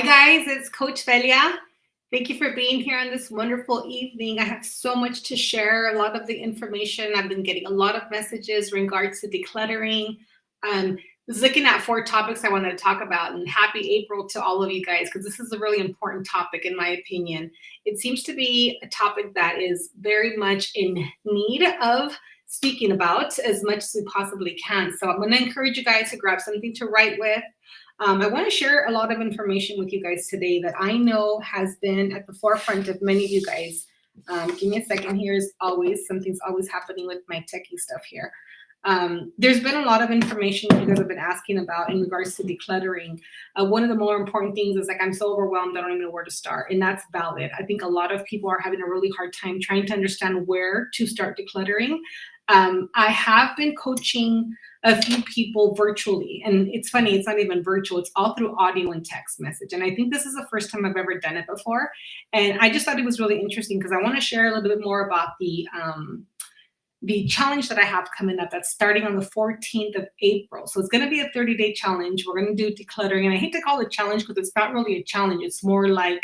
guys, it's Coach Felia. Thank you for being here on this wonderful evening. I have so much to share, a lot of the information. I've been getting a lot of messages in regards to decluttering. Um, was looking at 4 topics I wanted to talk about, and happy April to all of you guys, because this is a really important topic in my opinion. It seems to be a topic that is very much in need of speaking about as much as we possibly can. So I'm going to encourage you guys to grab something to write with. I want to share a lot of information with you guys today that I know has been at the forefront of many of you guys. Give me a second here. As always, something's always happening with my techie stuff here. There's been a lot of information you guys have been asking about in regards to decluttering. One of the more important things is like, I'm so overwhelmed, I don't even know where to start. And that's valid. I think a lot of people are having a really hard time trying to understand where to start decluttering. I have been coaching a few people virtually, and it's funny, it's not even virtual, it's all through audio and text message. And I think this is the first time I've ever done it before. And I just thought it was really interesting because I want to share a little bit more about the challenge that I have coming up that's starting on the 14th of April. So it's going to be a 30-day challenge. We're going to do decluttering. And I hate to call it a challenge because it's not really a challenge. It's more like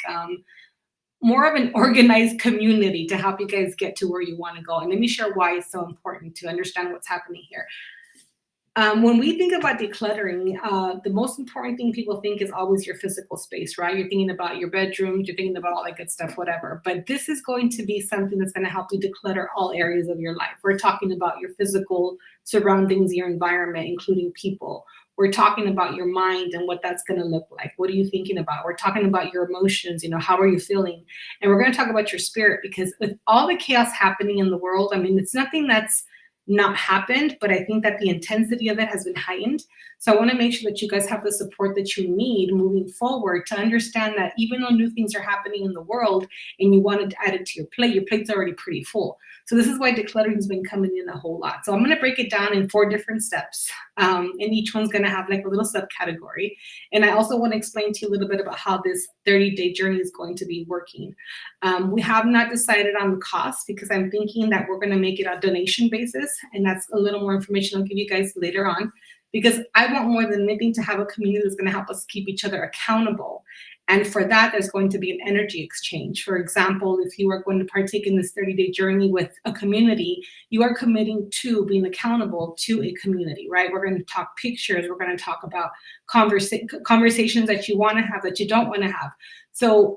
more of an organized community to help you guys get to where you want to go. And let me share why it's so important to understand what's happening here. When we think about decluttering, the most important thing people think is always your physical space, right? You're thinking about your bedroom, you're thinking about all that good stuff, whatever. But this is going to be something that's going to help you declutter all areas of your life. We're talking about your physical surroundings, your environment, including people. We're talking about your mind and what that's going to look like. What are you thinking about? We're talking about your emotions, how are you feeling? And we're going to talk about your spirit, because with all the chaos happening in the world, I mean, it's nothing that's not happened, but I think that the intensity of it has been heightened. So I want to make sure that you guys have the support that you need moving forward to understand that even though new things are happening in the world and you wanted to add it to your plate's already pretty full. So this is why decluttering has been coming in a whole lot. So I'm going to break it down in 4 different steps. And each one's going to have like a little subcategory. And I also want to explain to you a little bit about how this 30-day journey is going to be working. We have not decided on the cost because I'm thinking that we're going to make it a donation basis. And that's a little more information I'll give you guys later on, because I want more than anything to have a community that's going to help us keep each other accountable. And for that, there's going to be an energy exchange. For example, if you are going to partake in this 30-day journey with a community, you are committing to being accountable to a community, right? We're going to talk pictures. We're going to talk about conversations that you want to have, that you don't want to have. So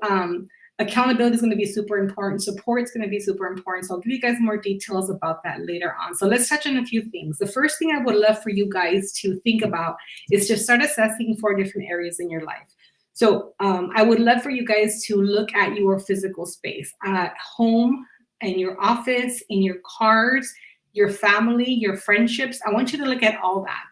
accountability is going to be super important. Support is going to be super important. So I'll give you guys more details about that later on. So let's touch on a few things. The first thing I would love for you guys to think about is to start assessing 4 different areas in your life. So I would love for you guys to look at your physical space at home, in your office, in your cars, your family, your friendships. I want you to look at all that.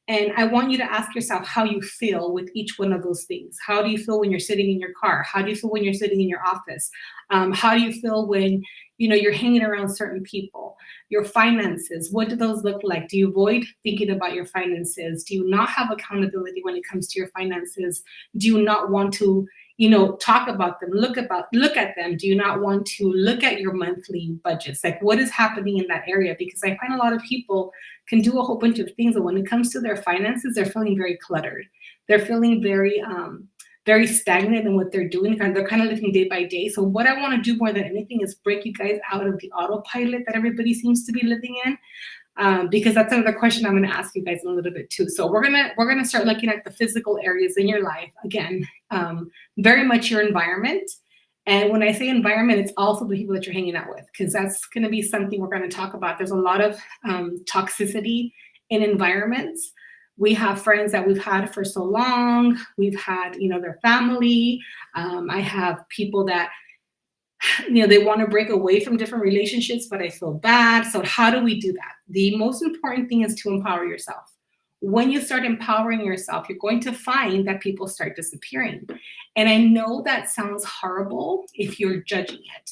And I want you to ask yourself how you feel with each one of those things. How do you feel when you're sitting in your car? How do you feel when you're sitting in your office? How do you feel when you're hanging around certain people? Your finances, what do those look like? Do you avoid thinking about your finances? Do you not have accountability when it comes to your finances? Do you not want to talk about them, look at them? Do you not want to look at your monthly budgets? Like, what is happening in that area? Because I find a lot of people can do a whole bunch of things, but when it comes to their finances, they're feeling very cluttered. They're feeling very stagnant in what they're doing. They're kind of living day by day. So what I want to do more than anything is break you guys out of the autopilot that everybody seems to be living in. Because that's another question I'm going to ask you guys in a little bit too. So we're gonna start looking at the physical areas in your life. Again, very much your environment. And when I say environment, it's also the people that you're hanging out with, because that's going to be something we're going to talk about. There's a lot of toxicity in environments. We have friends that we've had for so long. We've had, their family. I have people that they want to break away from different relationships, but I feel bad. So how do we do that? The most important thing is to empower yourself. When you start empowering yourself, you're going to find that people start disappearing. And I know that sounds horrible if you're judging it,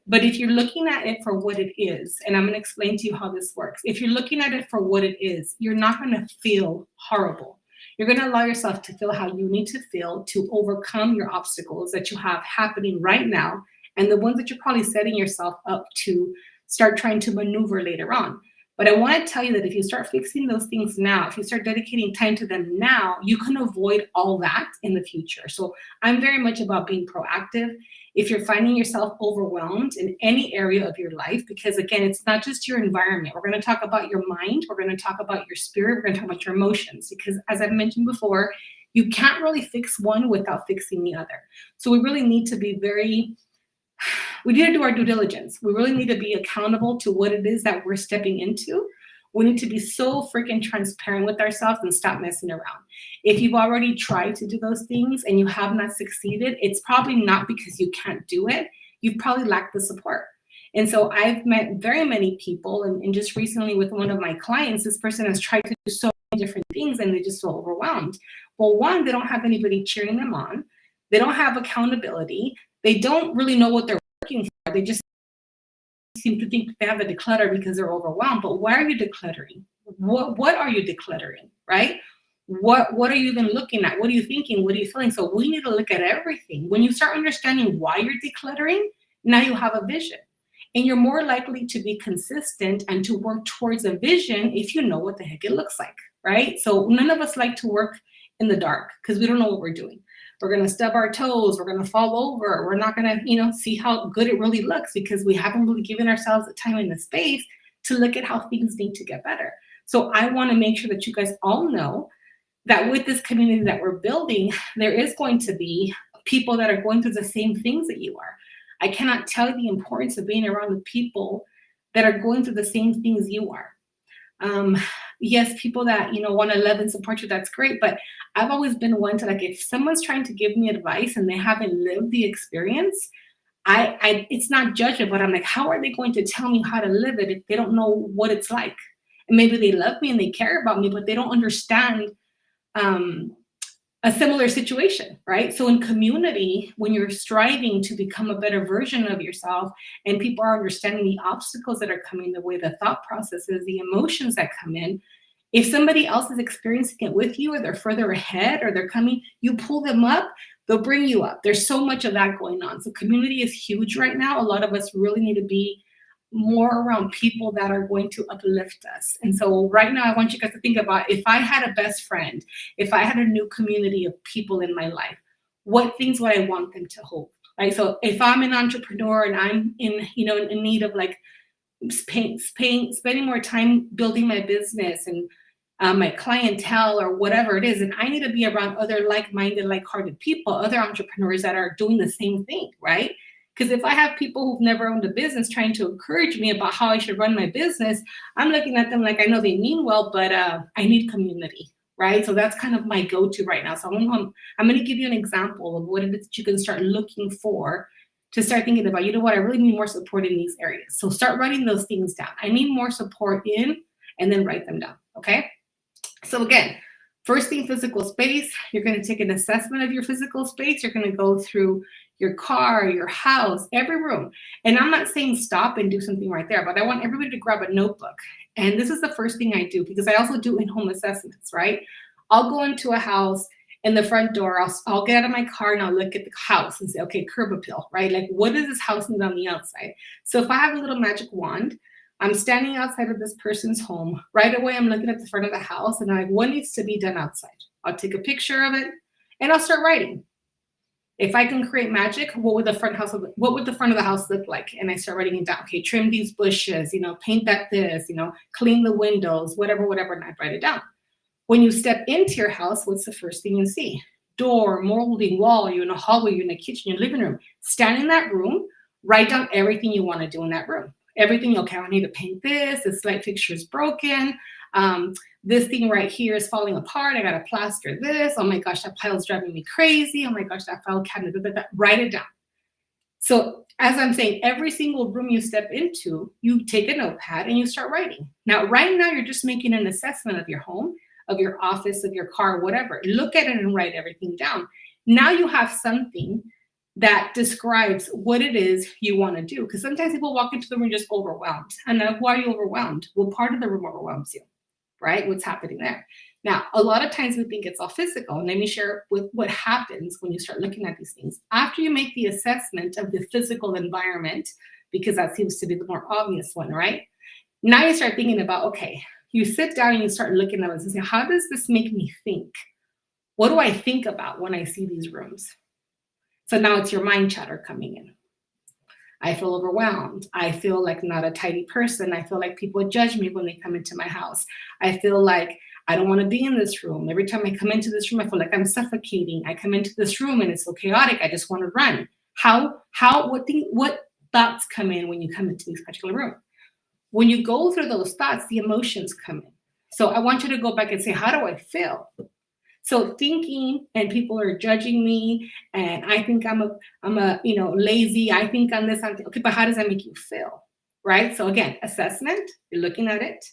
but if you're looking at it for what it is, and I'm going to explain to you how this works. If you're looking at it for what it is, you're not going to feel horrible. You're going to allow yourself to feel how you need to feel to overcome your obstacles that you have happening right now, and the ones that you're probably setting yourself up to start trying to maneuver later on. But I want to tell you that if you start fixing those things now, if you start dedicating time to them now, you can avoid all that in the future. So I'm very much about being proactive. If you're finding yourself overwhelmed in any area of your life, because again, it's not just your environment. We're going to talk about your mind. We're going to talk about your spirit. We're going to talk about your emotions, because as I've mentioned before, you can't really fix one without fixing the other. So we really need to be we need to do our due diligence. We really need to be accountable to what it is that we're stepping into. We need to be so freaking transparent with ourselves and stop messing around. If you've already tried to do those things and you have not succeeded, it's probably not because you can't do it. You've probably lacked the support. And so I've met very many people, and just recently with one of my clients, this person has tried to do so many different things and they just feel overwhelmed. Well, one, they don't have anybody cheering them on. They don't have accountability. They don't really know what they're working for. They just seem to think they have to declutter because they're overwhelmed. But why are you decluttering? What are you decluttering, right? What are you even looking at? What are you thinking? What are you feeling? So we need to look at everything. When you start understanding why you're decluttering, now you have a vision. And you're more likely to be consistent and to work towards a vision if you know what the heck it looks like, right? So none of us like to work in the dark because we don't know what we're doing. We're going to stub our toes. We're going to fall over. We're not going to, see how good it really looks because we haven't really given ourselves the time and the space to look at how things need to get better. So I want to make sure that you guys all know that with this community that we're building, there is going to be people that are going through the same things that you are. I cannot tell you the importance of being around the people that are going through the same things you are. Yes, people that, want to love and support you, that's great. But I've always been one to, like, if someone's trying to give me advice and they haven't lived the experience, it's not judgment, but I'm like, how are they going to tell me how to live it if they don't know what it's like? And maybe they love me and they care about me, but they don't understand a similar situation, right? So in community, when you're striving to become a better version of yourself and people are understanding the obstacles that are coming the way, the thought processes, the emotions that come in, if somebody else is experiencing it with you or they're further ahead or they're coming, you pull them up, they'll bring you up. There's so much of that going on. So community is huge right now. A lot of us really need to be more around people that are going to uplift us. And so right now, I want you guys to think about, if I had a best friend, if I had a new community of people in my life, what things would I want them to hold? Right. So if I'm an entrepreneur and I'm in need of like spending more time building my business and my clientele or whatever it is, and I need to be around other like-minded, like-hearted people, other entrepreneurs that are doing the same thing, right? Because if I have people who've never owned a business trying to encourage me about how I should run my business, I'm looking at them like, I know they mean well, but I need community, right? So that's kind of my go-to right now. So I'm going to give you an example of what it is that you can start looking for to start thinking about, I really need more support in these areas. So start writing those things down. I need more support in, and then write them down, okay? So again, first thing, physical space. You're going to take an assessment of your physical space. You're going to go through your car, your house, every room. And I'm not saying stop and do something right there, but I want everybody to grab a notebook. And this is the first thing I do, because I also do in-home assessments, right? I'll go into a house, in the front door, I'll get out of my car and I'll look at the house and say, okay, curb appeal, right? Like, what does this house need on the outside? So if I have a little magic wand, I'm standing outside of this person's home. Right away, I'm looking at the front of the house and I'm like, what needs to be done outside? I'll take a picture of it and I'll start writing. If I can create magic, what would the front of the house look like? And I start writing it down. Okay, trim these bushes, paint that this, clean the windows, whatever, and I write it down. When you step into your house, what's the first thing you see? Door, molding, wall, you're in a hallway, you're in a kitchen, your living room. Stand in that room, write down everything you want to do in that room. Everything, okay, I need to paint this light fixture is broken. This thing right here is falling apart. I got to plaster this. Oh my gosh, that pile's driving me crazy. Oh my gosh, that file cabinet, write it down. So as I'm saying, every single room you step into, you take a notepad and you start writing. Now, right now, you're just making an assessment of your home, of your office, of your car, whatever. Look at it and write everything down. Now you have something that describes what it is you want to do. Because sometimes people walk into the room just overwhelmed. And why are you overwhelmed? Well, part of the room overwhelms you, right? What's happening there? Now, a lot of times we think it's all physical. And let me share with what happens when you start looking at these things. After you make the assessment of the physical environment, because that seems to be the more obvious one, right? Now you start thinking about, okay, you sit down and you start looking at it and say, how does this make me think? What do I think about when I see these rooms? So now it's your mind chatter coming in. I feel overwhelmed. I feel like not a tidy person. I feel like people judge me when they come into my house. I feel like I don't want to be in this room. Every time I come into this room, I feel like I'm suffocating. I come into this room and it's so chaotic. I just want to run. What thoughts come in when you come into this particular room? When you go through those thoughts, the emotions come in. So I want you to go back and say, how do I feel? So thinking and people are judging me and I think I'm a lazy, I think I'm this, okay, but how does that make you feel? Right? So again, assessment, you're looking at it.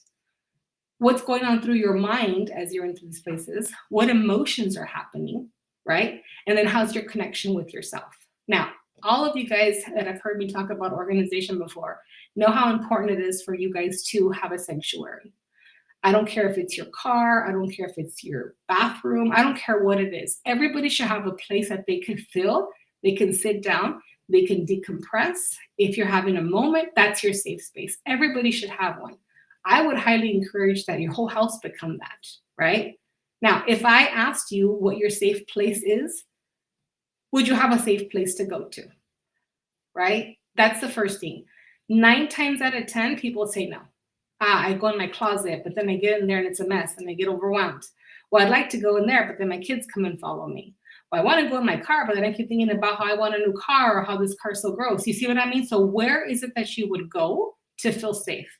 What's going on through your mind as you're into these places? What emotions are happening, right? And then how's your connection with yourself? Now, all of you guys that have heard me talk about organization before know how important it is for you guys to have a sanctuary. I don't care if it's your car. I don't care if it's your bathroom. I don't care what it is. Everybody should have a place that they can feel. They can sit down. They can decompress. If you're having a moment, that's your safe space. Everybody should have one. I would highly encourage that your whole house become that, right? Now, if I asked you what your safe place is, would you have a safe place to go to, right? That's the first thing. 9 times out of 10, people say no. I go in my closet, but then I get in there and it's a mess and I get overwhelmed. Well, I'd like to go in there, but then my kids come and follow me. Well, I want to go in my car, but then I keep thinking about how I want a new car or how this car's so gross. You see what I mean? So where is it that you would go to feel safe?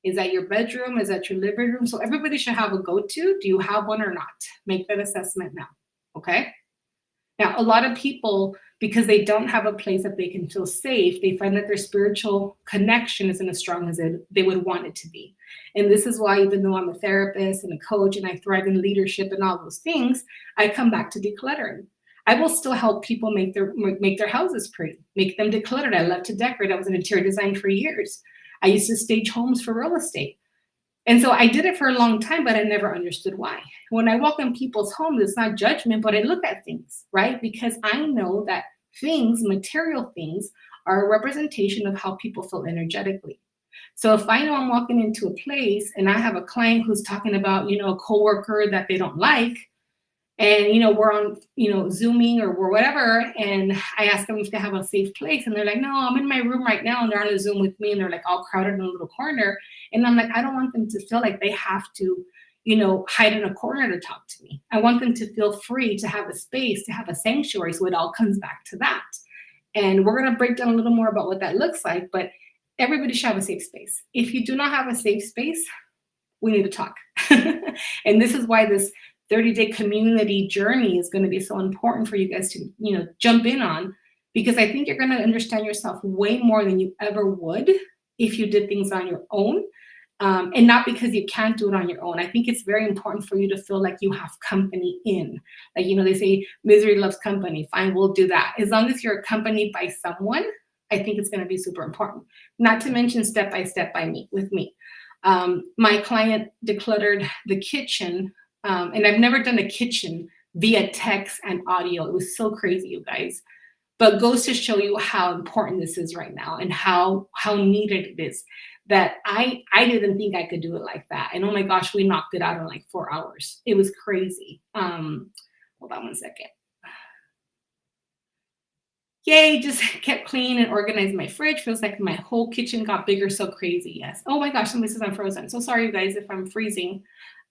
Is that your bedroom? Is that your living room? So everybody should have a go-to. Do you have one or not? Make that assessment now, okay? Now, a lot of people, because they don't have a place that they can feel safe, they find that their spiritual connection isn't as strong as they would want it to be. And this is why, even though I'm a therapist and a coach and I thrive in leadership and all those things, I come back to decluttering. I will still help people make their houses pretty, make them decluttered. I love to decorate. I was in interior design for years. I used to stage homes for real estate. And so I did it for a long time, but I never understood why. When I walk in people's homes, it's not judgment, but I look at things, right? Because I know that things, material things, are a representation of how people feel energetically. So if I know I'm walking into a place and I have a client who's talking about, a coworker that they don't like, and we're on Zooming or we're whatever, and I ask them if they have a safe place, and they're like, no, I'm in my room right now, and they're on a Zoom with me, and they're like all crowded in a little corner, and I'm like, I don't want them to feel like they have to hide in a corner to talk to me. I want them to feel free to have a space, to have a sanctuary. So it all comes back to that. And we're going to break down a little more about what that looks like, but everybody should have a safe space. If you do not have a safe space, we need to talk. And this is why this 30-day community journey is going to be so important for you guys to, jump in on, because I think you're going to understand yourself way more than you ever would if you did things on your own. And not because you can't do it on your own. I think it's very important for you to feel like you have company in. Like, they say misery loves company. Fine, we'll do that. As long as you're accompanied by someone, I think it's going to be super important. Not to mention step by step with me. My client decluttered the kitchen. And I've never done a kitchen via text and audio. It was so crazy, you guys. But goes to show you how important this is right now and how needed it is. That I didn't think I could do it like that. And oh my gosh, we knocked it out in like 4 hours. It was crazy. Hold on one second. Yay, just kept clean and organized my fridge. Feels like my whole kitchen got bigger, so crazy, yes. Oh my gosh, somebody says I'm frozen. So sorry, you guys, if I'm freezing.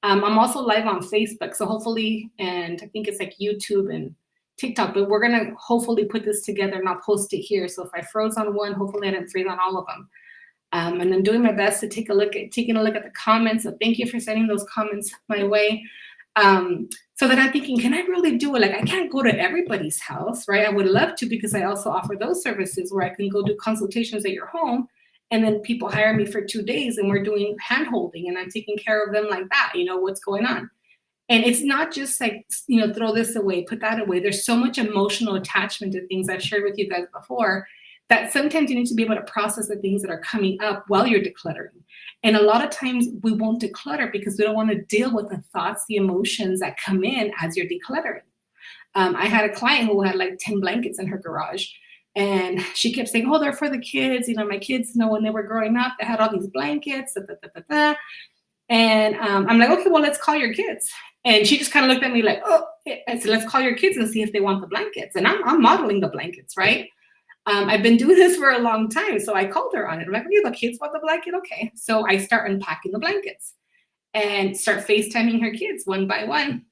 I'm also live on Facebook, so hopefully, and I think it's like YouTube and TikTok, but we're gonna hopefully put this together and I'll post it here. So if I froze on one, hopefully I didn't freeze on all of them. And I'm doing my best to taking a look at the comments. So thank you for sending those comments my way. So then I'm thinking, can I really do it? Like, I can't go to everybody's house, right? I would love to, because I also offer those services where I can go do consultations at your home. And then people hire me for 2 days and we're doing hand holding and I'm taking care of them like that, what's going on. And it's not just like, throw this away, put that away. There's so much emotional attachment to things I've shared with you guys before, that sometimes you need to be able to process the things that are coming up while you're decluttering. And a lot of times we won't declutter because we don't want to deal with the thoughts, the emotions that come in as you're decluttering. I had a client who had like 10 blankets in her garage. And she kept saying, oh, they're for the kids. You know, my kids, you know, when they were growing up, they had all these blankets. Da, da, da, da, da. And I'm like, okay, well, let's call your kids. And she just kind of looked at me like, oh, I said, let's call your kids and see if they want the blankets. And I'm modeling the blankets, right? I've been doing this for a long time. So I called her on it. I'm like, okay, the kids want the blanket. Okay. So I start unpacking the blankets and start FaceTiming her kids one by one.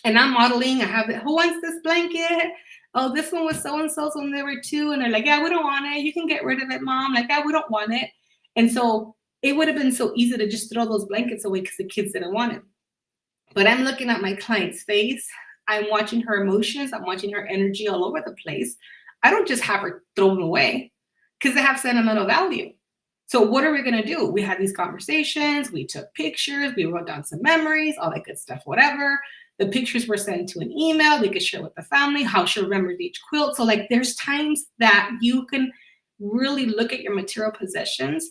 And I'm modeling. I have it. Who wants this blanket? Oh, this one was so-and-so's when they were 2. And they're like, yeah, we don't want it. You can get rid of it, mom. Like, yeah, we don't want it. And so it would have been so easy to just throw those blankets away because the kids didn't want it. But I'm looking at my client's face. I'm watching her emotions. I'm watching her energy all over the place. I don't just have her thrown away because they have sentimental value. So what are we going to do? We had these conversations. We took pictures. We wrote down some memories, all that good stuff, whatever. The pictures were sent to an email. They could share with the family how she remembered each quilt. So like there's times that you can really look at your material possessions,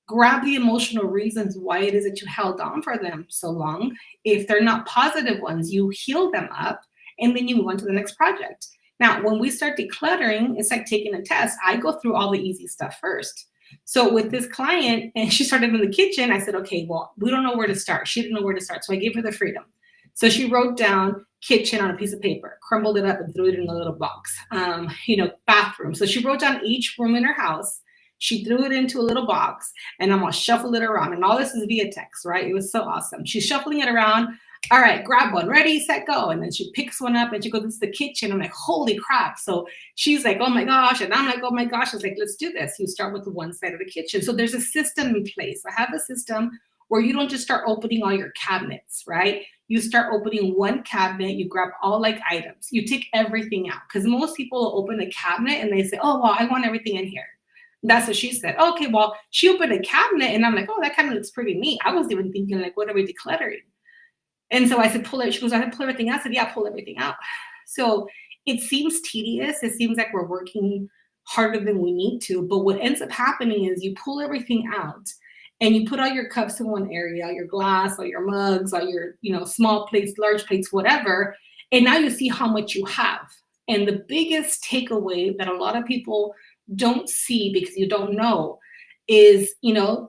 grab the emotional reasons why it is that you held on for them so long. If they're not positive ones, you heal them up and then you move on to the next project. Now, when we start decluttering, it's like taking a test. I go through all the easy stuff first. So with this client, and she started in the kitchen, I said, okay, well, we don't know where to start. She didn't know where to start. So I gave her the freedom. So she wrote down kitchen on a piece of paper, crumbled it up and threw it in a little box. Bathroom. So she wrote down each room in her house. She threw it into a little box and I'm gonna shuffle it around. And all this is via text, right? It was so awesome. She's shuffling it around. All right, grab one, ready, set, go. And then she picks one up and she goes, this is the kitchen. I'm like, holy crap. So she's like, oh my gosh. And I'm like, oh my gosh. I was like, let's do this. You start with the one side of the kitchen. So there's a system in place. I have a system where you don't just start opening all your cabinets, right? You start opening one cabinet, you grab all like items, you take everything out. Because most people will open a cabinet and they say, oh, well, I want everything in here. That's what she said. Okay, well, she opened a cabinet and I'm like, oh, that cabinet looks pretty neat. I was even thinking like, what are we decluttering? And so I said, pull it. She goes, I had to pull everything out. I said, yeah, pull everything out. So it seems tedious. It seems like we're working harder than we need to. But what ends up happening is you pull everything out and you put all your cups in one area, all your glass, all your mugs, all your, small plates, large plates, whatever. And now you see how much you have. And the biggest takeaway that a lot of people don't see because you don't know is,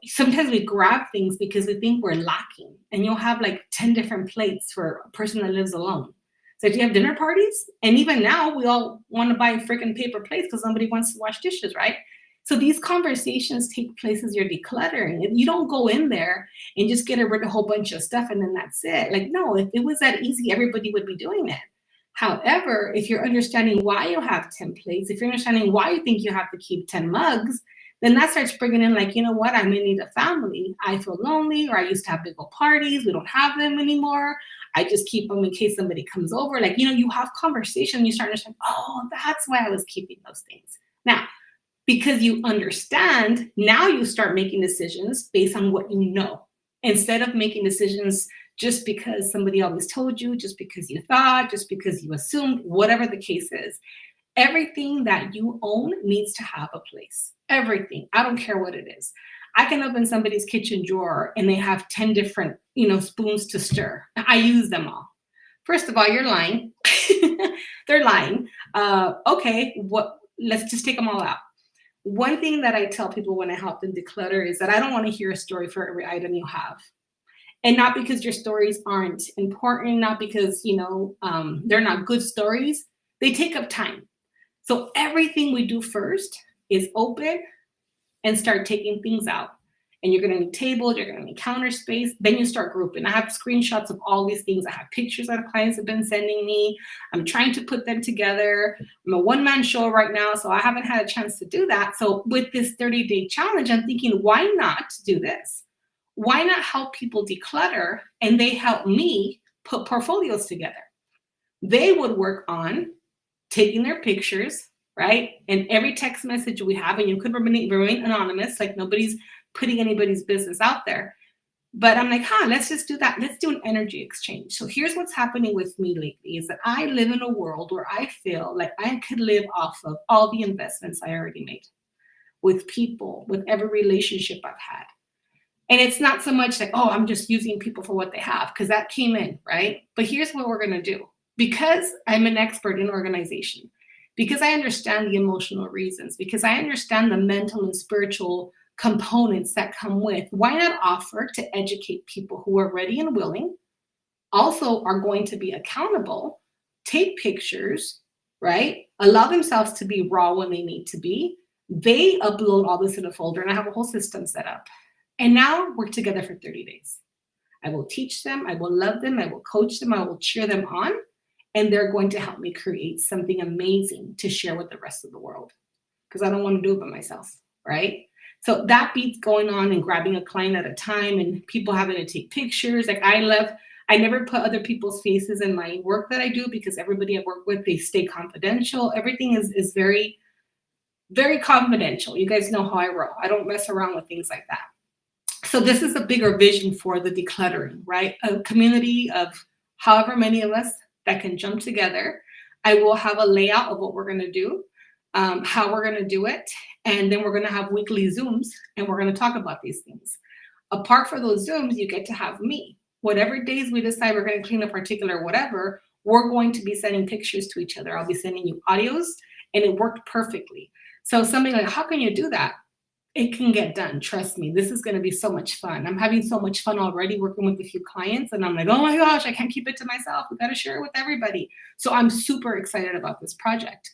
sometimes we grab things because we think we're lacking, and you'll have like 10 different plates for a person that lives alone. So do you have dinner parties? And even now we all want to buy freaking paper plates because somebody wants to wash dishes, right? So these conversations take place as you're decluttering. You don't go in there and just get rid of a whole bunch of stuff and then that's it. Like, no, if it was that easy, everybody would be doing it. However, if you're understanding why you have 10 plates, if you're understanding why you think you have to keep 10 mugs, then that starts bringing in like, you know what, I may need a family. I feel lonely, or I used to have big old parties. We don't have them anymore. I just keep them in case somebody comes over. Like, you have conversation. You start to understand, oh, that's why I was keeping those things. Now, because you understand, now you start making decisions based on what you know, instead of making decisions just because somebody always told you, just because you thought, just because you assumed, whatever the case is. Everything that you own needs to have a place. Everything. I don't care what it is. I can open somebody's kitchen drawer and they have 10 different, spoons to stir. I use them all. First of all, you're lying. They're lying. Okay, let's just take them all out. One thing that I tell people when I help them declutter is that I don't want to hear a story for every item you have. And not because your stories aren't important, not because, they're not good stories. They take up time. So everything we do first is open and start taking things out. And you're going to need tables, you're going to need counter space. Then you start grouping. I have screenshots of all these things. I have pictures that clients have been sending me. I'm trying to put them together. I'm a one-man show right now, so I haven't had a chance to do that. So with this 30-day challenge, I'm thinking, why not do this? Why not help people declutter and they help me put portfolios together? They would work on taking their pictures, right? And every text message we have, and you could remain anonymous, like nobody's putting anybody's business out there. But I'm like, let's just do that. Let's do an energy exchange. So here's what's happening with me lately is that I live in a world where I feel like I could live off of all the investments I already made with people, with every relationship I've had. And it's not so much like, oh, I'm just using people for what they have, because that came in, right? But here's what we're going to do. Because I'm an expert in organization, because I understand the emotional reasons, because I understand the mental and spiritual components that come with, why not offer to educate people who are ready and willing, also are going to be accountable, take pictures, right? Allow themselves to be raw when they need to be. They upload all this in a folder, and I have a whole system set up. And now we're together for 30 days. I will teach them, I will love them, I will coach them, I will cheer them on, and they're going to help me create something amazing to share with the rest of the world, because I don't want to do it by myself, right? So that beats going on and grabbing a client at a time and people having to take pictures. Like I never put other people's faces in my work that I do, because everybody I work with, they stay confidential. Everything is very, very confidential. You guys know how I roll. I don't mess around with things like that. So this is a bigger vision for the decluttering, right? A community of however many of us that can jump together. I will have a layout of what we're going to do, how we're going to do it, and then we're going to have weekly Zooms, and we're going to talk about these things. Apart from those Zooms, you get to have me. Whatever days we decide we're going to clean a particular whatever, we're going to be sending pictures to each other. I'll be sending you audios, and it worked perfectly. So somebody like, how can you do that? It can get done. Trust me, this is going to be so much fun. I'm having so much fun already working with a few clients, and I'm like, oh my gosh, I can't keep it to myself. We got to share it with everybody. So I'm super excited about this project.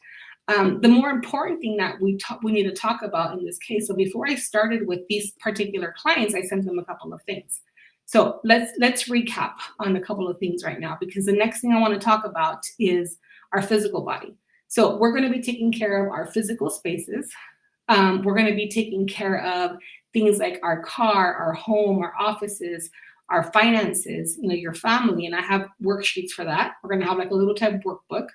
The more important thing that we need to talk about in this case. So before I started with these particular clients, I sent them a couple of things. So let's recap on a couple of things right now, because the next thing I want to talk about is our physical body. So we're going to be taking care of our physical spaces. We're going to be taking care of things like our car, our home, our offices, our finances, your family. And I have worksheets for that. We're going to have like a little type workbook.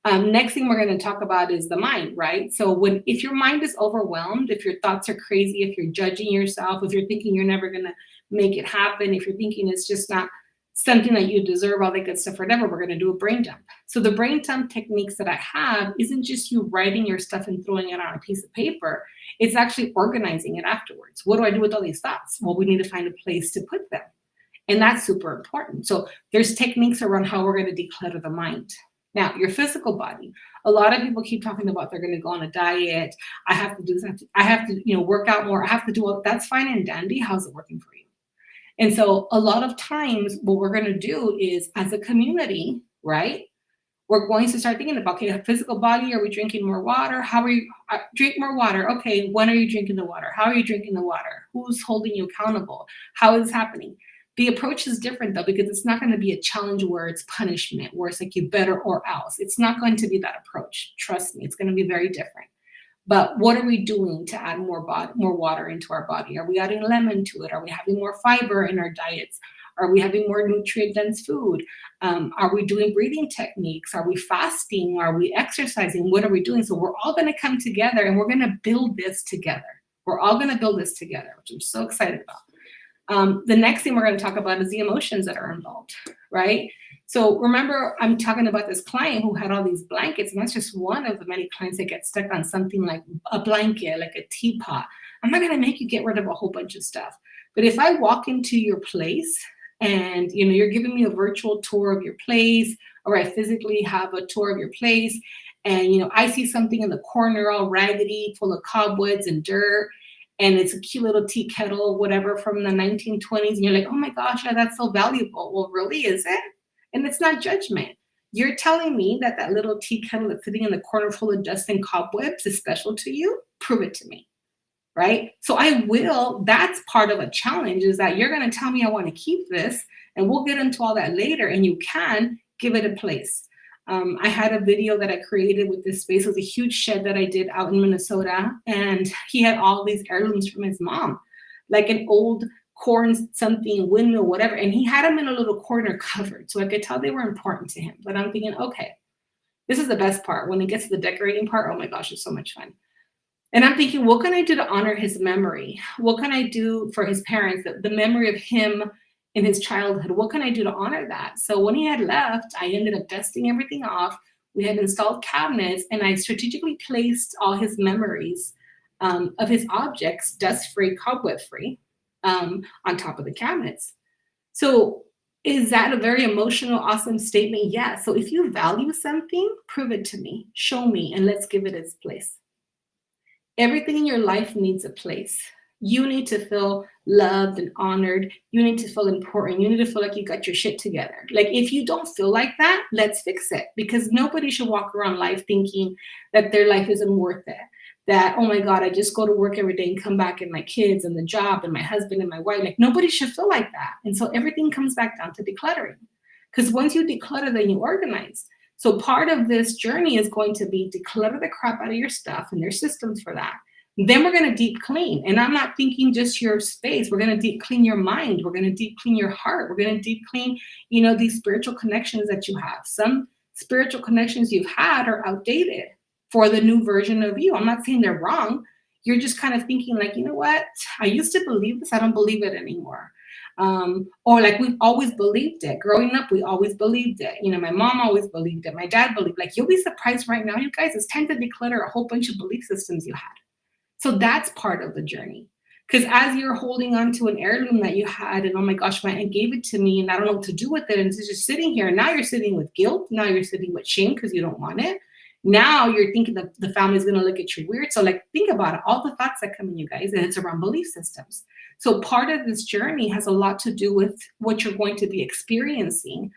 Next thing we're going to talk about is the mind, right? So if your mind is overwhelmed, if your thoughts are crazy, if you're judging yourself, if you're thinking you're never going to make it happen, if you're thinking it's just not something that you deserve, all that good stuff, whatever, we're going to do a brain dump. So the brain dump techniques that I have isn't just you writing your stuff and throwing it on a piece of paper. It's actually organizing it afterwards. What do I do with all these thoughts? Well, we need to find a place to put them. And that's super important. So there's techniques around how we're going to declutter the mind. Now, your physical body. A lot of people keep talking about they're going to go on a diet. I have to do something. I have to, work out more. I have to do all that's fine and dandy. How's it working for you? And so a lot of times what we're going to do is, as a community, right, we're going to start thinking about, okay, physical body, are we drinking more water? How are you drink more water? Okay, when are you drinking the water? How are you drinking the water? Who's holding you accountable? How is this happening? The approach is different though, because it's not going to be a challenge where it's punishment, where it's like you better or else. It's not going to be that approach. Trust me, it's going to be very different. But what are we doing to add more water into our body? Are we adding lemon to it? Are we having more fiber in our diets? Are we having more nutrient-dense food? Are we doing breathing techniques? Are we fasting? Are we exercising? What are we doing? So we're all going to come together and we're going to build this together. We're all going to build this together, which I'm so excited about. The next thing we're going to talk about is the emotions that are involved, right? So remember, I'm talking about this client who had all these blankets, and that's just one of the many clients that get stuck on something like a blanket, like a teapot. I'm not going to make you get rid of a whole bunch of stuff. But if I walk into your place and, you're giving me a virtual tour of your place, or I physically have a tour of your place, and, I see something in the corner all raggedy, full of cobwebs and dirt, and it's a cute little tea kettle, whatever, from the 1920s, and you're like, oh my gosh, that's so valuable. Well, really, is it? And it's not judgment. You're telling me that that little tea kettle that's sitting in the corner full of dust and cobwebs is special to you? Prove it to me, right? So I will. That's part of a challenge, is that you're going to tell me I want to keep this, and we'll get into all that later, and you can give it a place. I had a video that I created with this space. It was a huge shed that I did out in Minnesota, and he had all these heirlooms from his mom, like an old corn something, windmill, whatever, and he had them in a little corner covered, so I could tell they were important to him. But I'm thinking, okay, this is the best part. When it gets to the decorating part, oh my gosh, it's so much fun. And I'm thinking, what can I do to honor his memory? What can I do for his parents, the memory of him in his childhood? What can I do to honor that? So when he had left, I ended up dusting everything off. We had installed cabinets, and I strategically placed all his memories of his objects, dust-free, cobweb-free, on top of the cabinets. So Is that a very emotional, awesome statement? Yeah. So if you value something, prove it to me, show me, and let's give it its place. Everything in your life needs a place. You need to feel loved and honored. You need to feel important. You need to feel like you got your shit together. Like, if you don't feel like that, let's fix it, because nobody should walk around life thinking that their life isn't worth it. That, oh my God, I just go to work every day and come back, and my kids and the job and my husband and my wife. Like, nobody should feel like that. And so everything comes back down to decluttering. Because once you declutter, then you organize. So part of this journey is going to be declutter the crap out of your stuff, and there's systems for that. Then we're going to deep clean. And I'm not thinking just your space. We're going to deep clean your mind. We're going to deep clean your heart. We're going to deep clean, these spiritual connections that you have. Some spiritual connections you've had are outdated for the new version of you. I'm not saying they're wrong. You're just kind of thinking like, you know what? I used to believe this. I don't believe it anymore. Or like, we've always believed it. Growing up, we always believed it. My mom always believed it. My dad believed. Like, you'll be surprised right now, you guys. It's time to declutter a whole bunch of belief systems you had. So that's part of the journey. Because as you're holding on to an heirloom that you had, and oh my gosh, my aunt gave it to me, and I don't know what to do with it, and it's just sitting here. And now you're sitting with guilt. Now you're sitting with shame because you don't want it. Now you're thinking that the family's going to look at you weird. So like, think about it, all the thoughts that come in, you guys, and it's around belief systems. So part of this journey has a lot to do with what you're going to be experiencing.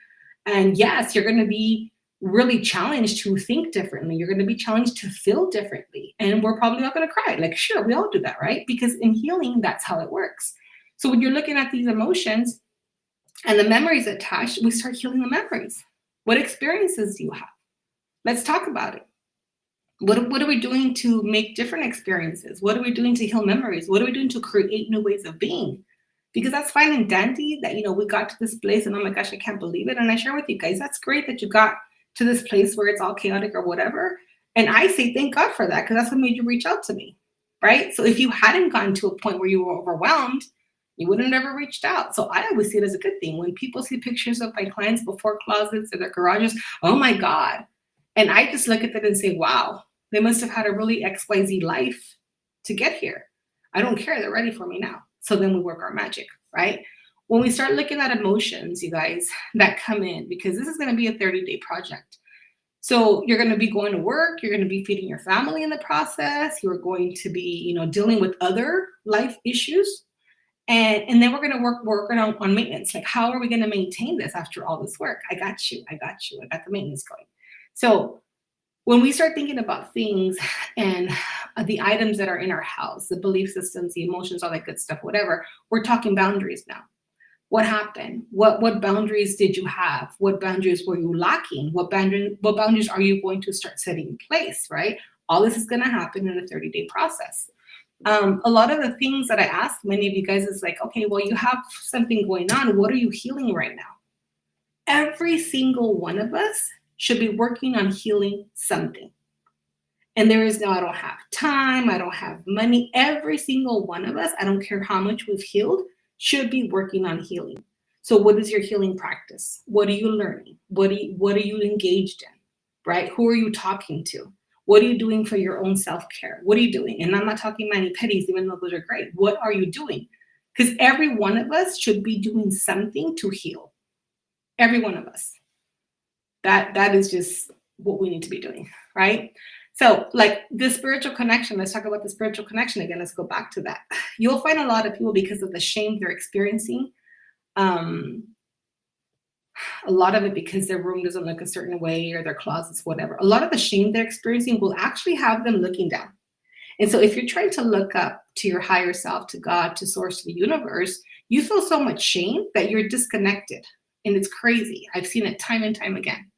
And yes, you're going to be really challenged to think differently. You're going to be challenged to feel differently. And we're probably not going to cry. Like, sure, we all do that, right? Because in healing, that's how it works. So when you're looking at these emotions and the memories attached, we start healing the memories. What experiences do you have? Let's talk about it. What are we doing to make different experiences? What are we doing to heal memories? What are we doing to create new ways of being? Because that's fine and dandy that, we got to this place and oh my gosh, I can't believe it. And I share with you guys, that's great that you got to this place where it's all chaotic or whatever. And I say, thank God for that, because that's what made you reach out to me, right? So if you hadn't gotten to a point where you were overwhelmed, you wouldn't have ever reached out. So I always see it as a good thing. When people see pictures of my clients before closets or their garages, oh my God. And I just look at that and say, wow, they must have had a really XYZ life to get here. I don't care. They're ready for me now. So then we work our magic, right? When we start looking at emotions, you guys, that come in, because this is going to be a 30-day project. So you're going to be going to work. You're going to be feeding your family in the process. You're going to be, dealing with other life issues. And then we're going to work on maintenance. Like, how are we going to maintain this after all this work? I got you. I got the maintenance going. So when we start thinking about things and the items that are in our house, the belief systems, the emotions, all that good stuff, whatever, we're talking boundaries now. What happened? What boundaries did you have? What boundaries were you lacking? What boundaries are you going to start setting in place, right? All this is going to happen in a 30-day process. A lot of the things that I ask many of you guys is like, okay, well, you have something going on. What are you healing right now? Every single one of us should be working on healing something. And there is no, I don't have time, I don't have money. Every single one of us, I don't care how much we've healed, should be working on healing. So what is your healing practice? What are you learning? What are you engaged in, right? Who are you talking to? What are you doing for your own self-care? What are you doing? And I'm not talking mani-pedis, even though those are great. What are you doing? Because every one of us should be doing something to heal. Every one of us. That is just what we need to be doing, right? So like the spiritual connection, let's talk about the spiritual connection again. Let's go back to that. You'll find a lot of people, because of the shame they're experiencing, a lot of it because their room doesn't look a certain way or their closets, whatever. A lot of the shame they're experiencing will actually have them looking down. And so if you're trying to look up to your higher self, to God, to source, to the universe, you feel so much shame that you're disconnected. And it's crazy. I've seen it time and time again.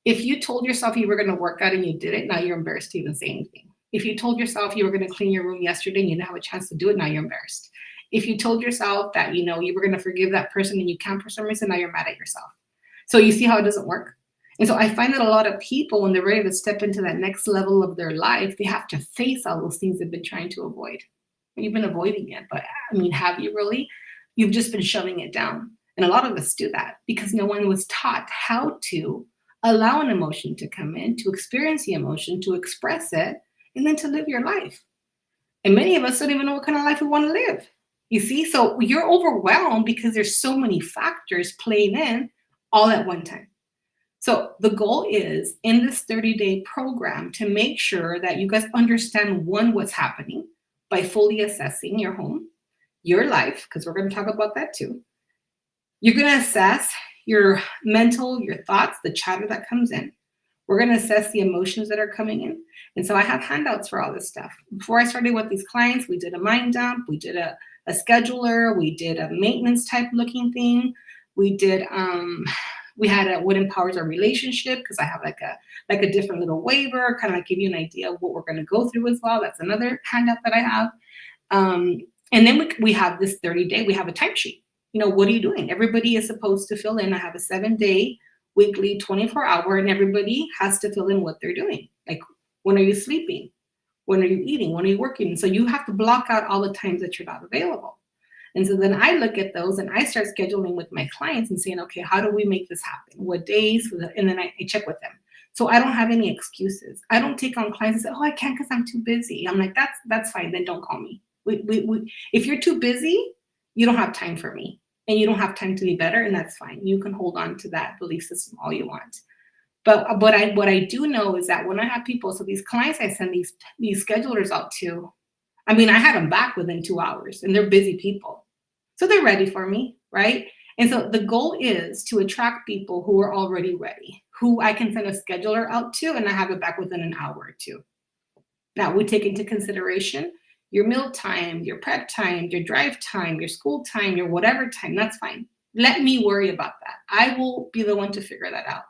If you told yourself you were going to work out and you did it, now you're embarrassed to even say anything. If you told yourself you were going to clean your room yesterday and you didn't have a chance to do it, now you're embarrassed. If you told yourself that, you were going to forgive that person and you can't for some reason, now you're mad at yourself. So you see how it doesn't work? And so I find that a lot of people, when they're ready to step into that next level of their life, they have to face all those things they've been trying to avoid. You've been avoiding it, but have you really? You've just been shoving it down. And a lot of us do that because no one was taught how to allow an emotion to come in, to experience the emotion, to express it, and then to live your life. And many of us don't even know what kind of life we want to live. You see, so you're overwhelmed because there's so many factors playing in all at one time. So the goal is in this 30-day program to make sure that you guys understand one, what's happening by fully assessing your home, your life, because we're going to talk about that too. You're going to assess your mental, your thoughts, the chatter that comes in. We're going to assess the emotions that are coming in. And so I have handouts for all this stuff. Before I started with these clients, we did a mind dump, we did a scheduler, we did a maintenance type looking thing. We had a what empowers our relationship, because I have like a different little waiver, kind of like give you an idea of what we're going to go through as well. That's another handout that I have. And then we have this 30-day, we have a timesheet. What are you doing? Everybody is supposed to fill in. I have a 7-day weekly 24-hour, and everybody has to fill in what they're doing. Like, when are you sleeping? When are you eating? When are you working? And so you have to block out all the times that you're not available. And so then I look at those and I start scheduling with my clients and saying, okay, how do we make this happen? What days? And then I check with them. So I don't have any excuses. I don't take on clients and say, oh, I can't because I'm too busy. I'm like, that's fine. Then don't call me. If you're too busy, you don't have time for me. And you don't have time to be better, and that's fine. You can hold on to that belief system all you want. But what I do know is that when I have people, so these clients I send these schedulers out to, I mean, I had them back within 2 hours, and they're busy people. So they're ready for me, right? And so the goal is to attract people who are already ready, who I can send a scheduler out to, and I have it back within an hour or two. Now, we take into consideration your meal time, your prep time, your drive time, your school time, your whatever time, that's fine. Let me worry about that. I will be the one to figure that out.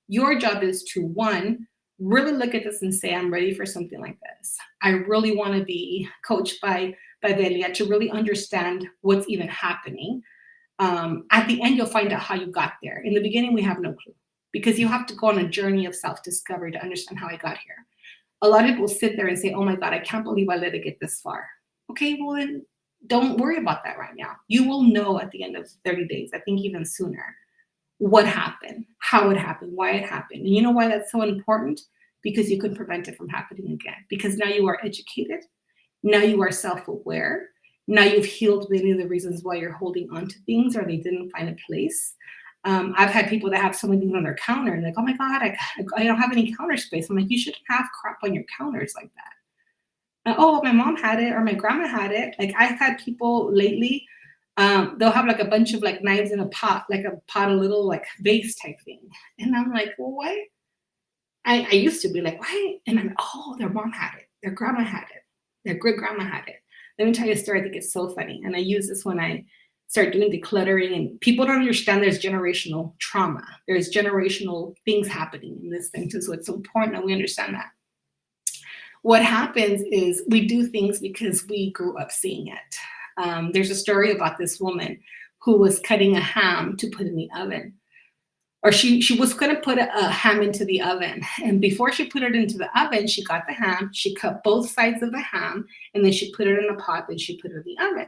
Your job is to, one, really look at this and say, I'm ready for something like this. I really want to be coached by Delia to really understand what's even happening. At the end, you'll find out how you got there. In the beginning, we have no clue, because you have to go on a journey of self-discovery to understand how I got here. A lot of people sit there and say, oh my God, I can't believe I let it get this far. Okay, well then don't worry about that right now. You will know at the end of 30 days, I think even sooner, what happened, how it happened, why it happened. And you know why that's so important? Because you can prevent it from happening again. Because now you are educated. Now you are self-aware. Now you've healed many of the reasons why you're holding on to things or they didn't find a place. I've had people that have so many things on their counter and like, oh my God, I don't have any counter space. I'm like, you shouldn't have crap on your counters like that. Oh, my mom had it or my grandma had it. Like, I've had people lately, they'll have like a bunch of like knives in a pot, like a pot, a little like vase type thing. And I'm like, well, why? I used to be like, why? And I'm, oh, their mom had it. Their grandma had it. Their great grandma had it. Let me tell you a story. I think it's so funny. And I use this when I start doing decluttering, and people don't understand there's generational trauma. There's generational things happening in this thing too. So it's so important that we understand that. What happens is we do things because we grew up seeing it. There's a story about this woman who was cutting a ham to put in the oven. Or she was going to put a ham into the oven. And before she put it into the oven, she got the ham, she cut both sides of the ham, and then she put it in a pot, and she put it in the oven.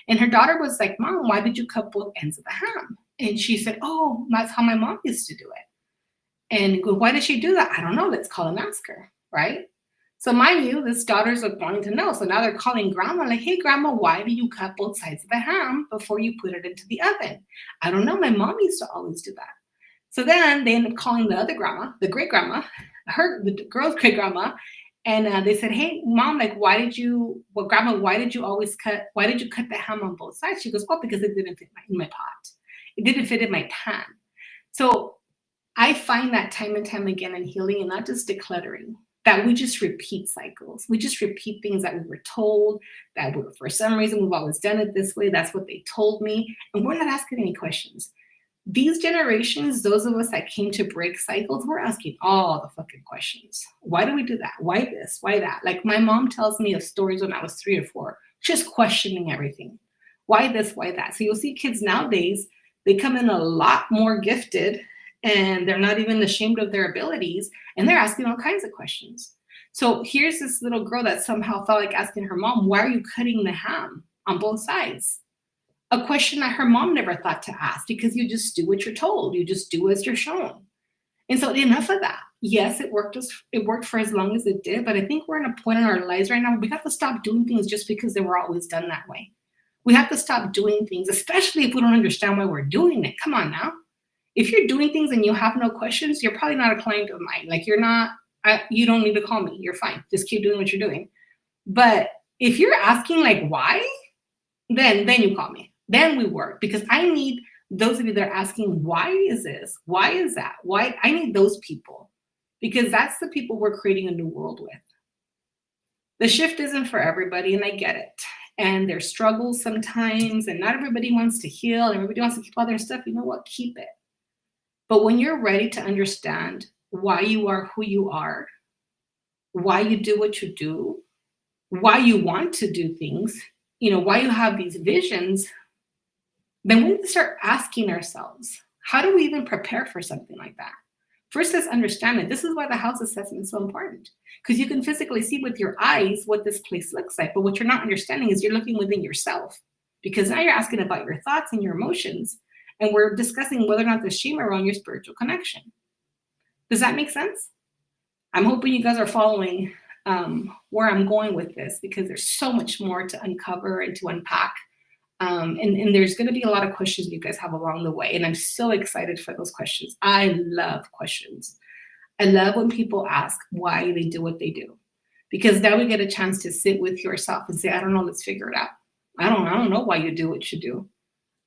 And her daughter was like, Mom, why did you cut both ends of the ham? And she said, oh, that's how my mom used to do it. And why did she do that? I don't know. Let's call and ask her, right? So mind you, this daughter's like wanting to know. So now they're calling grandma like, hey, grandma, why do you cut both sides of the ham before you put it into the oven? I don't know. My mom used to always do that. So then they end up calling the other grandma, the great grandma, the girl's great grandma. And they said, hey, Mom, like, grandma, why did you cut the ham on both sides? She goes, oh, because it didn't fit in my pot. It didn't fit in my pan. So I find that time and time again in healing, and not just decluttering, that we just repeat cycles. We just repeat things that we were told, that for some reason we've always done it this way. That's what they told me. And we're not asking any questions. These generations, those of us that came to break cycles, we're asking all the fucking questions. Why do we do that? Why this? Why that? Like, my mom tells me of stories when I was 3 or 4, just questioning everything. Why this? Why that? So you'll see kids nowadays, they come in a lot more gifted, and they're not even ashamed of their abilities, and they're asking all kinds of questions. So here's this little girl that somehow felt like asking her mom, why are you cutting the ham on both sides? A question that her mom never thought to ask, because you just do what you're told. You just do as you're shown. And so enough of that. Yes, it worked for as long as it did, but I think we're in a point in our lives right now where we got to stop doing things just because they were always done that way. We have to stop doing things, especially if we don't understand why we're doing it. Come on now. If you're doing things and you have no questions, you're probably not a client of mine. Like you're not, you don't need to call me. You're fine. Just keep doing what you're doing. But if you're asking like why, then you call me. Then we work, because I need those of you that are asking, why is this? Why is that? Why? I need those people, because that's the people we're creating a new world with. The shift isn't for everybody, and I get it. And there's struggles sometimes, and not everybody wants to heal, and everybody wants to keep all their stuff. You know what? Keep it. But when you're ready to understand why you are who you are, why you do what you do, why you want to do things, why you have these visions, then we need to start asking ourselves, how do we even prepare for something like that? First, let's understand it. This is why the house assessment is so important, because you can physically see with your eyes what this place looks like. But what you're not understanding is you're looking within yourself, because now you're asking about your thoughts and your emotions. And we're discussing whether or not there's shame around your spiritual connection. Does that make sense? I'm hoping you guys are following where I'm going with this, because there's so much more to uncover and to unpack. And there's going to be a lot of questions you guys have along the way. And I'm so excited for those questions. I love questions. I love when people ask why they do what they do, because now we get a chance to sit with yourself and say, I don't know, let's figure it out. I don't know why you do what you do.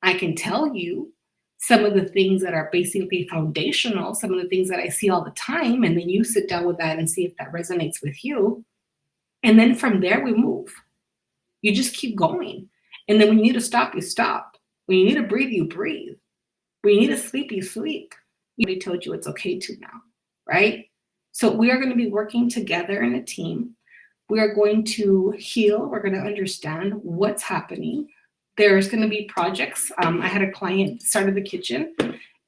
I can tell you some of the things that are basically foundational, some of the things that I see all the time. And then you sit down with that and see if that resonates with you. And then from there, we move. You just keep going. And then when you need to stop, you stop. When you need to breathe, you breathe. When you need to sleep, you sleep. Somebody told you it's okay to now, right? So we are going to be working together in a team. We are going to heal. We're going to understand what's happening. There's going to be projects. I had a client started the kitchen,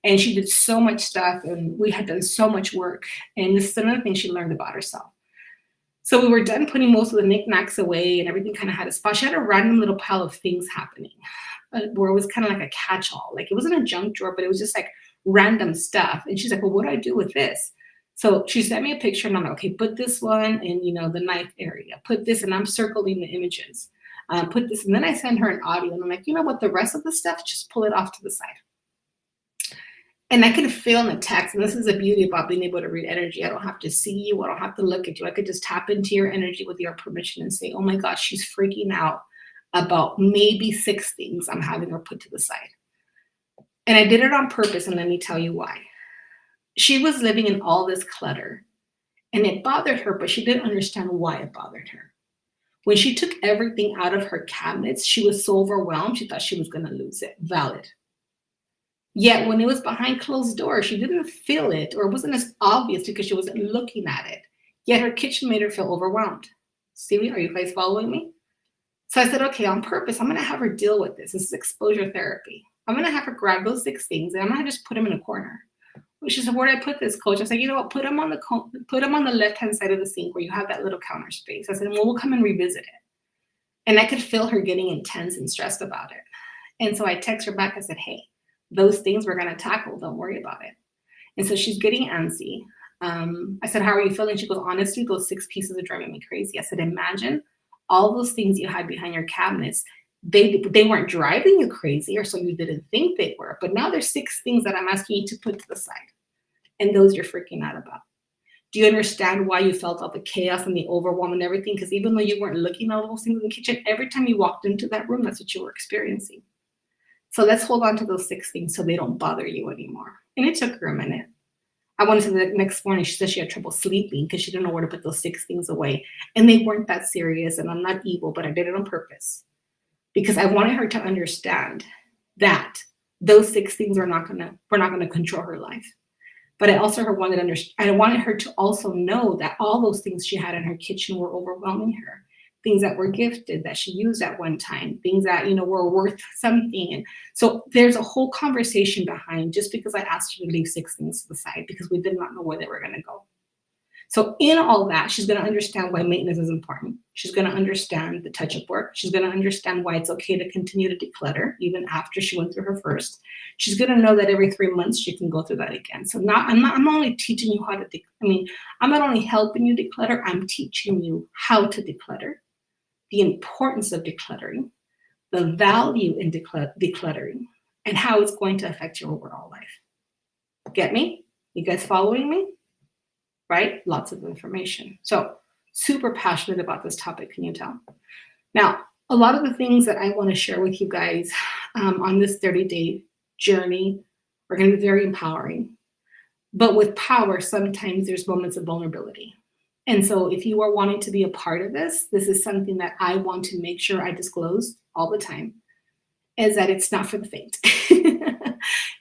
and she did so much stuff, and we had done so much work. And this is another thing she learned about herself. So we were done putting most of the knickknacks away, and everything kind of had a spot. She had a random little pile of things happening, where it was kind of like a catch-all. Like it wasn't a junk drawer, but it was just like random stuff. And she's like, well, what do I do with this? So she sent me a picture, and I'm like, okay, put this one in, the knife area. Put this, and I'm circling the images. Put this, and then I send her an audio, and I'm like, you know what, the rest of the stuff, just pull it off to the side. And I can feel in the text, and this is the beauty about being able to read energy. I don't have to see you. I don't have to look at you. I could just tap into your energy with your permission and say, oh my gosh, she's freaking out about maybe 6 things I'm having her put to the side. And I did it on purpose, and let me tell you why. She was living in all this clutter, and it bothered her, but she didn't understand why it bothered her. When she took everything out of her cabinets, she was so overwhelmed, she thought she was going to lose it. Valid. Yet when it was behind closed doors, she didn't feel it, or it wasn't as obvious because she wasn't looking at it. Yet her kitchen made her feel overwhelmed. See, are you guys following me? So I said, okay, on purpose, I'm going to have her deal with this. This is exposure therapy. I'm going to have her grab those 6 things, and I'm going to just put them in a corner. She said, where did I put this, coach? I said, you know what, put them on the left-hand side of the sink where you have that little counter space. I said, well, we'll come and revisit it. And I could feel her getting intense and stressed about it. And so I text her back. I said, hey, those things we're going to tackle. Don't worry about it. And so she's getting antsy. I said, how are you feeling? She goes, honestly, those 6 pieces are driving me crazy. I said, imagine all those things you had behind your cabinets. They weren't driving you crazy, or so you didn't think they were. But now there's 6 things that I'm asking you to put to the side. And those you're freaking out about. Do you understand why you felt all the chaos and the overwhelm and everything? Because even though you weren't looking at all those things in the kitchen, every time you walked into that room, that's what you were experiencing. So let's hold on to those 6 things so they don't bother you anymore. And it took her a minute. I went to the next morning. She said she had trouble sleeping because she didn't know where to put those 6 things away. And they weren't that serious. And I'm not evil, but I did it on purpose. Because I wanted her to understand that those 6 things were not gonna control her life. But I also wanted her to also know that all those things she had in her kitchen were overwhelming her. Things that were gifted, that she used at one time, things that, were worth something. And so there's a whole conversation behind, just because I asked her to leave 6 things to the side, because we did not know where they were going to go. So in all that, she's going to understand why maintenance is important. She's going to understand the touch-up work. She's going to understand why it's okay to continue to declutter, even after she went through her first. She's going to know that every 3 months she can go through that again. So I'm not only teaching you how to I'm not only helping you declutter, I'm teaching you how to declutter, the importance of decluttering, the value in decluttering, and how it's going to affect your overall life. Get me? You guys following me? Right? Lots of information. So, super passionate about this topic, can you tell? Now, a lot of the things that I want to share with you guys on this 30-day journey are going to be very empowering. But with power, sometimes there's moments of vulnerability. And so if you are wanting to be a part of this, this is something that I want to make sure I disclose all the time, is that it's not for the faint.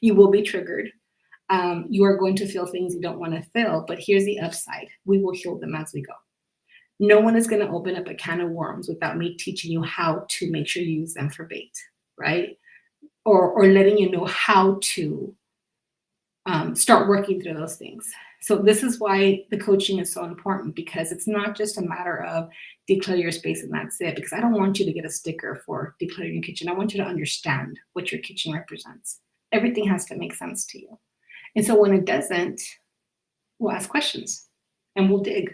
You will be triggered. You are going to feel things you don't want to feel, but here's the upside. We will heal them as we go. No one is going to open up a can of worms without me teaching you how to make sure you use them for bait, right? Or letting you know how to start working through those things. So this is why the coaching is so important, because it's not just a matter of declare your space and that's it, because I don't want you to get a sticker for decluttering your kitchen. I want you to understand what your kitchen represents. Everything has to make sense to you. And so when it doesn't, we'll ask questions and we'll dig.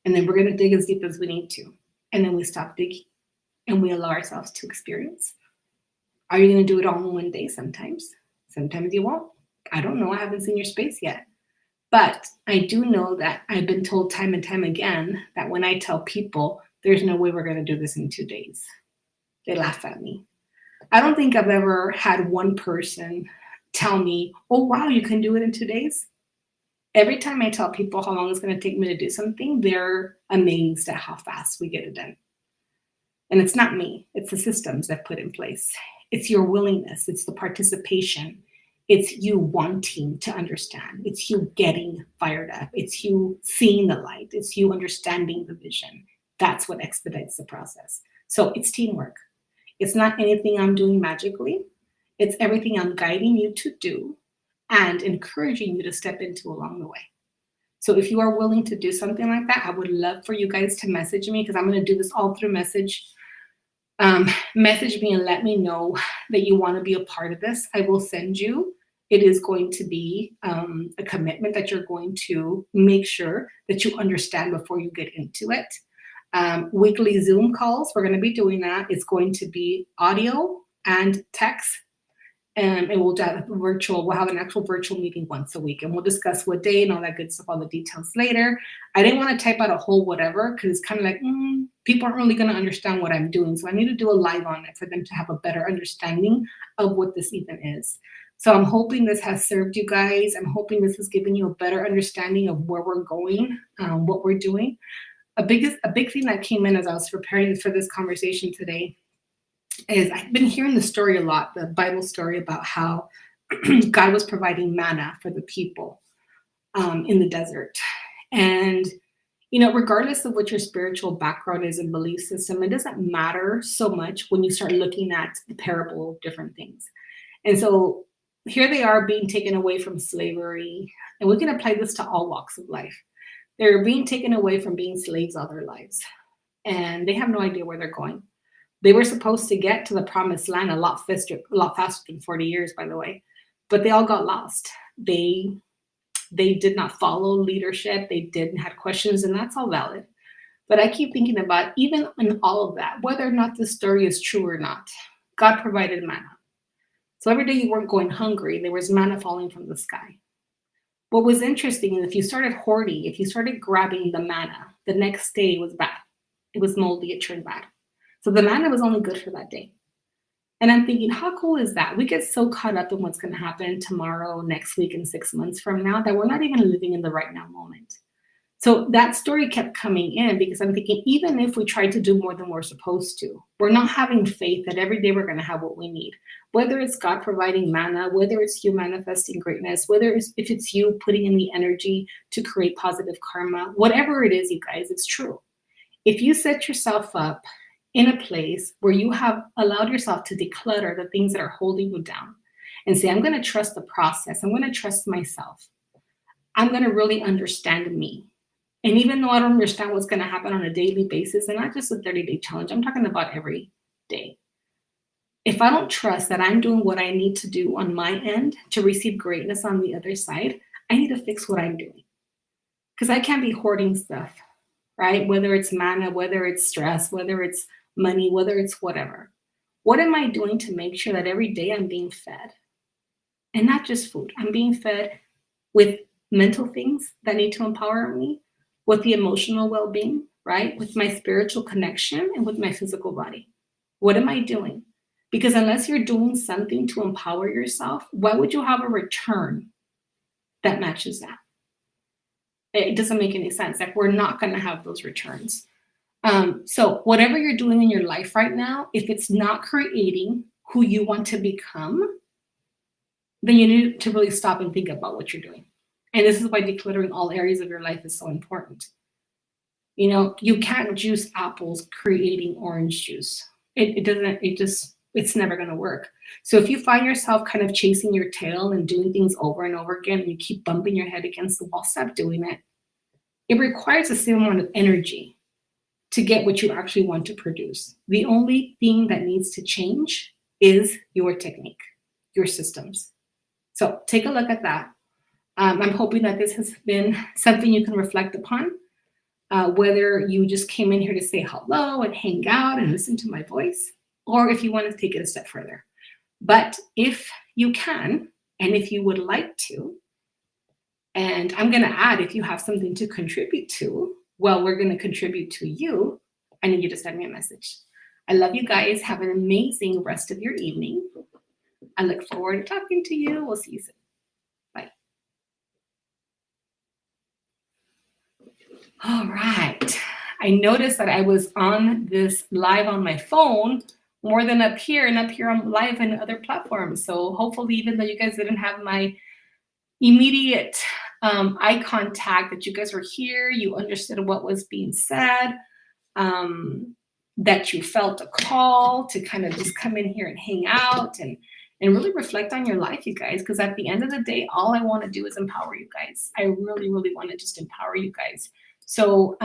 And then we're going to dig as deep as we need to. And then we stop digging and we allow ourselves to experience. Are you going to do it all in one day? Sometimes. Sometimes you won't. I don't know. I haven't seen your space yet. But I do know that I've been told time and time again that when I tell people, there's no way we're going to do this in 2 days, they laugh at me. I don't think I've ever had one person tell me, oh, wow, you can do it in 2 days. Every time I tell people how long it's going to take me to do something, they're amazed at how fast we get it done. And it's not me. It's the systems I've put in place. It's your willingness. It's the participation. It's you wanting to understand. It's you getting fired up. It's you seeing the light. It's you understanding the vision. That's what expedites the process. So it's teamwork. It's not anything I'm doing magically. It's everything I'm guiding you to do and encouraging you to step into along the way. So if you are willing to do something like that, I would love for you guys to message me, because I'm going to do this all through message. Message me and let me know that you want to be a part of this. I will send you. It is going to be a commitment that you're going to make sure that you understand before you get into it. Weekly Zoom calls, we're going to be doing that. It's going to be audio and text. And we'll have we'll have an actual virtual meeting once a week, and we'll discuss what day and all that good stuff, all the details later. I didn't want to type out a whole whatever, because it's kind of like, people aren't really going to understand what I'm doing. So I need to do a live on it for them to have a better understanding of what this even is. So I'm hoping this has served you guys. I'm hoping this has given you a better understanding of where we're going, what we're doing. A big thing that came in as I was preparing for this conversation today is I've been hearing the story a lot, the Bible story about how God was providing manna for the people in the desert. And, regardless of what your spiritual background is and belief system, it doesn't matter so much when you start looking at the parable of different things. And so here they are being taken away from slavery, and we can apply this to all walks of life. They're being taken away from being slaves all their lives, and they have no idea where they're going. They were supposed to get to the promised land a lot faster than 40 years, by the way, but they all got lost. They did not follow leadership. They didn't have questions, and that's all valid. But I keep thinking about, even in all of that, whether or not this story is true or not, God provided manna. So every day you weren't going hungry, there was manna falling from the sky. What was interesting is if you started hoarding, if you started grabbing the manna, the next day was bad. It was moldy, it turned bad. So the manna was only good for that day. And I'm thinking, how cool is that? We get so caught up in what's going to happen tomorrow, next week, and 6 months from now that we're not even living in the right now moment. So that story kept coming in because I'm thinking, even if we try to do more than we're supposed to, we're not having faith that every day we're going to have what we need. Whether it's God providing manna, whether it's you manifesting greatness, if it's you putting in the energy to create positive karma, whatever it is, you guys, it's true. If you set yourself up in a place where you have allowed yourself to declutter the things that are holding you down and say, I'm going to trust the process. I'm going to trust myself. I'm going to really understand me. And even though I don't understand what's going to happen on a daily basis, and not just a 30-day challenge, I'm talking about every day. If I don't trust that I'm doing what I need to do on my end to receive greatness on the other side, I need to fix what I'm doing. Because I can't be hoarding stuff, right? Whether it's manna, whether it's stress, whether it's money, whether it's whatever. What am I doing to make sure that every day I'm being fed? And not just food, I'm being fed with mental things that need to empower me, with the emotional well being, right? With my spiritual connection and with my physical body. What am I doing? Because unless you're doing something to empower yourself, why would you have a return that matches that? It doesn't make any sense. Like, we're not going to have those returns. So, whatever you're doing in your life right now, if it's not creating who you want to become, then you need to really stop and think about what you're doing. And this is why decluttering all areas of your life is so important. You know, you can't juice apples creating orange juice. It doesn't, it's never going to work. So if you find yourself kind of chasing your tail and doing things over and over again, and you keep bumping your head against the wall, stop doing it. It requires the same amount of energy to get what you actually want to produce. The only thing that needs to change is your technique, your systems. So take a look at that. I'm hoping that this has been something you can reflect upon, whether you just came in here to say hello and hang out and listen to my voice, or if you want to take it a step further. But if you can, and if you would like to, and I'm going to add, if you have something to contribute to, well, we're going to contribute to you. I need you to send me a message. I love you guys. Have an amazing rest of your evening. I look forward to talking to you. We'll see you soon. Bye. All right. I noticed that I was on this live on my phone more than up here, and up here I'm live in other platforms. So hopefully, even though you guys didn't have my immediate eye contact, that you guys were here, you understood what was being said, that you felt a call to kind of just come in here and hang out and really reflect on your life, you guys, because at the end of the day, all I want to do is empower you guys. I really, really want to just empower you guys. So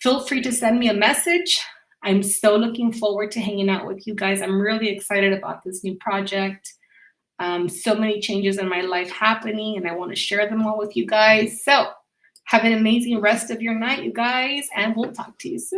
feel free to send me a message. I'm so looking forward to hanging out with you guys. I'm really excited about this new project. So many changes in my life happening, and I want to share them all with you guys. So have an amazing rest of your night, you guys, and we'll talk to you soon.